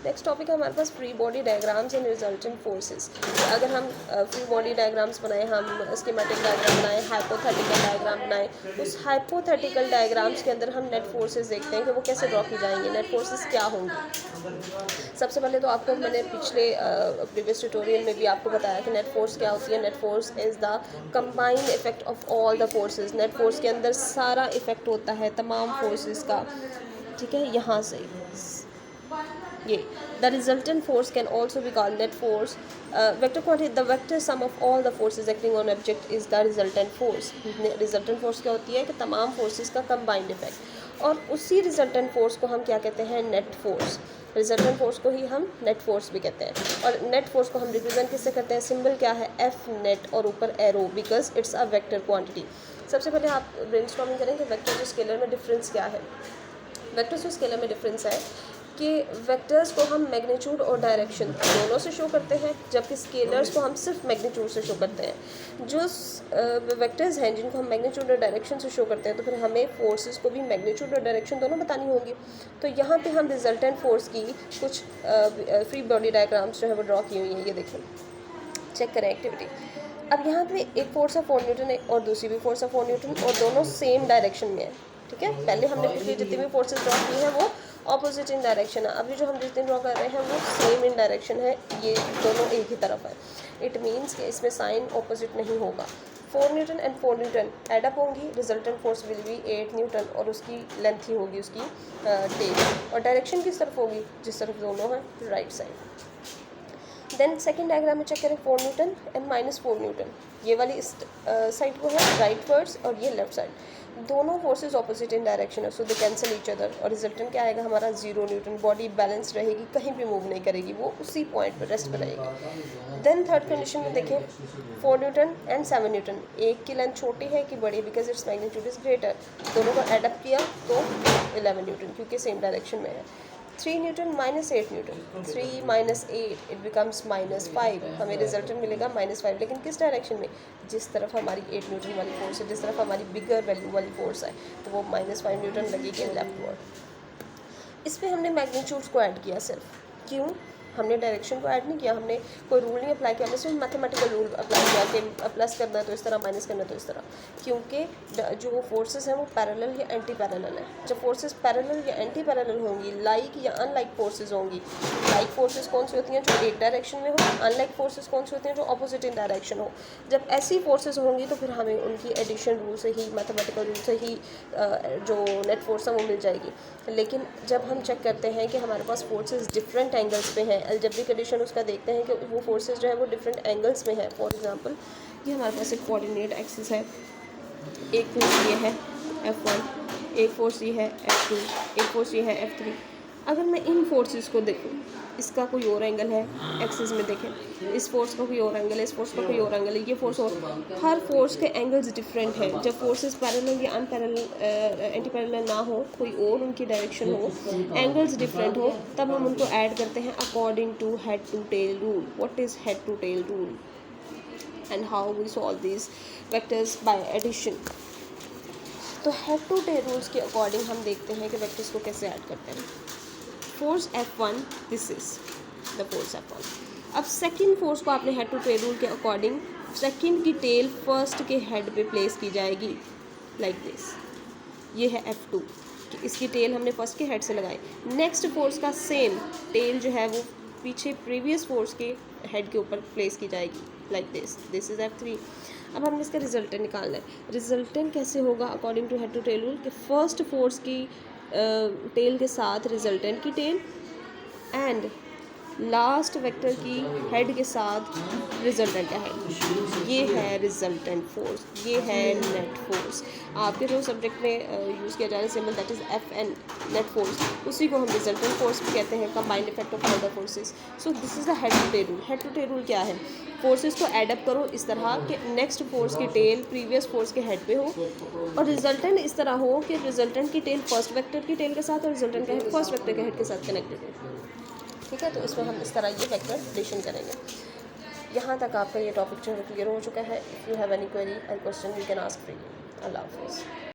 Next topic है हमारे पास free body diagrams and resultant forces. अगर हम फ्री बॉडी डायग्राम्स बनाएं, हम स्कीमेटिक डायग्राम बनाएं, हाइपोथेटिकल डायग्राम बनाएं, उस हाइपोथेटिकल डायग्राम्स के अंदर हम नेट फोर्सेस देखते हैं कि वो कैसे ड्रॉ की जाएंगे, नेट फोर्सेस क्या होंगी। सबसे पहले तो आपको मैंने पिछले प्रीवियस ट्यूटोरियल में भी आपको बताया कि नेट फोर्स क्या होती है। Net force is the combined effect of all the forces. Net force के अंदर सारा इफेक्ट होता है तमाम फोर्सेस का, ठीक है। यहाँ से ये the resultant force can also be called net force. Vector quantity the vector sum of all the forces acting on object is the resultant force. Resultant force क्या होती है कि तमाम फोर्सेस का कंबाइंड इफेक्ट, और उसी रिजल्टेंट फोर्स को हम क्या कहते हैं, नेट फोर्स। रिजल्टेंट फोर्स को ही हम नेट फोर्स भी कहते हैं। और नेट फोर्स को हम रिप्रेजेंट किससे करते हैं, सिंबल क्या है, एफ नेट और ऊपर arrow, because it's a vector quantity. सबसे पहले आप ब्रेनस्टॉर्मिंग करें कि वेक्टर और स्केलर में डिफरेंस क्या है। वेक्टर्स और स्केलर में डिफरेंस है कि वेक्टर्स को हम मैग्नीट्यूड और डायरेक्शन दोनों से शो करते हैं, जबकि स्केलर्स को हम सिर्फ मैग्नीट्यूड से शो करते हैं। जो वेक्टर्स हैं जिनको हम मैग्नीट्यूड और डायरेक्शन से शो करते हैं, तो फिर हमें फोर्सेस को भी मैग्नीट्यूड और डायरेक्शन दोनों बतानी होगी। तो यहाँ पे हम रिजल्टेंट फोर्स की कुछ फ्री बॉडी डायग्राम्स जो है वो ड्रॉ की हुई हैं। ये देखें, चेक करें एक्टिविटी। अब यहाँ पे एक फोर्स ऑफ 4 न्यूटन है और दूसरी भी फोर्स ऑफ 4 न्यूटन, और दोनों सेम डायरेक्शन में है, ठीक है। पहले हमने पिछली जितनी भी फोर्सेस ड्रॉ की हैं वो ऑपोजिट इन डायरेक्शन है, अभी जो हम जितने ड्रॉ कर रहे हैं वो सेम इन डायरेक्शन है, ये दोनों एक ही तरफ है। इट मीन्स कि इसमें साइन ऑपोजिट नहीं होगा। 4 न्यूटन एंड 4 न्यूटन एडअप होंगी, resultant force will be 8 Newton, और उसकी लेंथ ही होगी उसकी टेल, और डायरेक्शन किस तरफ होगी, जिस तरफ दोनों है, right side. Then second diagram में चेक करें, 4 न्यूटन एंड -4 न्यूटन। ये वाली इस साइड को है राइट वर्ड्स, और ये लेफ्ट साइड। दोनों फोर्सेस ऑपोजिट इन डायरेक्शन है, सो दे कैंसिल ईच अदर, और रिजल्टेंट क्या आएगा हमारा 0 न्यूटन। बॉडी बैलेंस रहेगी, कहीं भी मूव नहीं करेगी, वो उसी पॉइंट पर रेस्ट पर रहेगी। देन थर्ड कंडीशन में देखें, 4 न्यूटन एंड 7 न्यूटन। एक की लेंथ छोटी है कि बड़ी, because its magnitude is greater. दोनों को एडअप किया तो 11 न्यूटन, क्योंकि सेम डायरेक्शन में है। 3 न्यूटन -8 न्यूटन, 3 - 8 इट बिकम्स -5। हमें रिजल्टेंट मिलेगा -5, लेकिन किस डायरेक्शन में, जिस तरफ हमारी 8 न्यूटन वाली फोर्स है, जिस तरफ हमारी बिगर वैल्यू वाली फोर्स है, तो वो -5 न्यूटन लगेगी लेफ्ट वर्ड। इस पर हमने मैग्नीट्यूड्स को ऐड किया सिर्फ, क्यों, हमने डायरेक्शन को ऐड नहीं किया, हमने कोई रूल नहीं अप्लाई किया, हमने सिर्फ मैथमेटिकल रूल अप्लाई किया कि प्लस करना है तो इस तरह, माइनस करना है तो इस तरह, क्योंकि जो फोर्सेस हैं वो पैरेलल या एंटी पैरेलल है। जब फोर्सेस पैरेलल या एंटी पैरेलल होंगी, लाइक या अनलाइक फोर्सेस होंगी। लाइक फोर्सेस कौन सी होती हैं, जो एक डायरेक्शन में हो, अनलाइक फोर्सेस कौन सी होती हैं, जो ऑपोजिट इन डायरेक्शन हो। जब ऐसी फोर्सेस होंगी तो फिर हमें उनकी एडिशन रूल से ही, मैथमेटिकल रूल से ही जो नेट फोर्स है वो मिल जाएगी। लेकिन जब हम चेक करते हैं कि हमारे पास फोर्सेस डिफरेंट एंगल्स पे हैं, अलजेब्रिक एडिशन उसका देखते हैं कि वो फोर्सेस जो है वो डिफरेंट एंगल्स में है। फॉर एग्जांपल, ये हमारे पास एक कोऑर्डिनेट एक्सिस है, एक फोर्स ये है F1, एक फोर्स ये है F2, एक फोर्स ये है F3। अगर मैं इन फोर्सेस को देखूं, इसका कोई और एंगल है एक्सिस में, देखें इस फोर्स का कोई और एंगल है, इस फोर्स का कोई और एंगल है, ये फोर्स और, हर फोर्स के एंगल्स डिफरेंट हैं। जब फोर्सेस पैरेलल या अनपैरेलल एंटी पैरेलल ना हो, कोई और उनकी डायरेक्शन हो, एंगल्स डिफरेंट हो, तब हम उनको ऐड करते हैं according to head to tail rule. What is head to tail rule and how we solve this vectors by addition. तो हेड टू टेल रूल्स के अकॉर्डिंग हम देखते हैं कि वेक्टर्स को कैसे ऐड करते हैं। Force F1, this is the force F1। अब सेकंड फोर्स को आपने हेड टू टेल रूल के अकॉर्डिंग, सेकंड की टेल फर्स्ट के हेड पे प्लेस की जाएगी, लाइक दिस। ये है F2, इसकी टेल हमने फर्स्ट के हेड से लगाई। नेक्स्ट फोर्स का सेम टेल जो है वो पीछे प्रीवियस फोर्स के हेड के ऊपर प्लेस की जाएगी, like this. This is F3। अब हमने इसका रिजल्टेंट निकालना है। रिजल्टेंट कैसे होगा according to head to tail rule, कि फर्स्ट फोर्स की टेल के साथ रिजल्टेंट की टेल, एंड लास्ट वेक्टर की हेड के साथ रिजल्टेंट का हेड। ये है रिजल्टेंट फोर्स, ये है नेट फोर्स। आपके जो सब्जेक्ट में यूज़ किया जा रहा है symbol, that is FN, net force, उसी को हम रिजल्टेंट फोर्स भी कहते हैं, combined effect of all the forces. So this is the head to tail rule. Head to tail rule क्या है, फोर्सेस को एडअप करो इस तरह कि नेक्स्ट फोर्स की टेल प्रीवियस फोर्स के हेड पे हो, और रिजल्टेंट इस तरह हो कि रिजल्टेंट की टेल फर्स्ट वेक्टर की टेल के साथ और रिजल्टेंट का हेड फर्स्ट वेक्टर के हेड के साथ कनेक्टेड हो, ठीक है। तो इसमें हम इस तरह ये वेक्टर एडिशन करेंगे। यहाँ तक आपका ये टॉपिक जो है क्लियर हो चुका है। If you have any query and question you can ask freely. अल्लाह हाफ़िज़।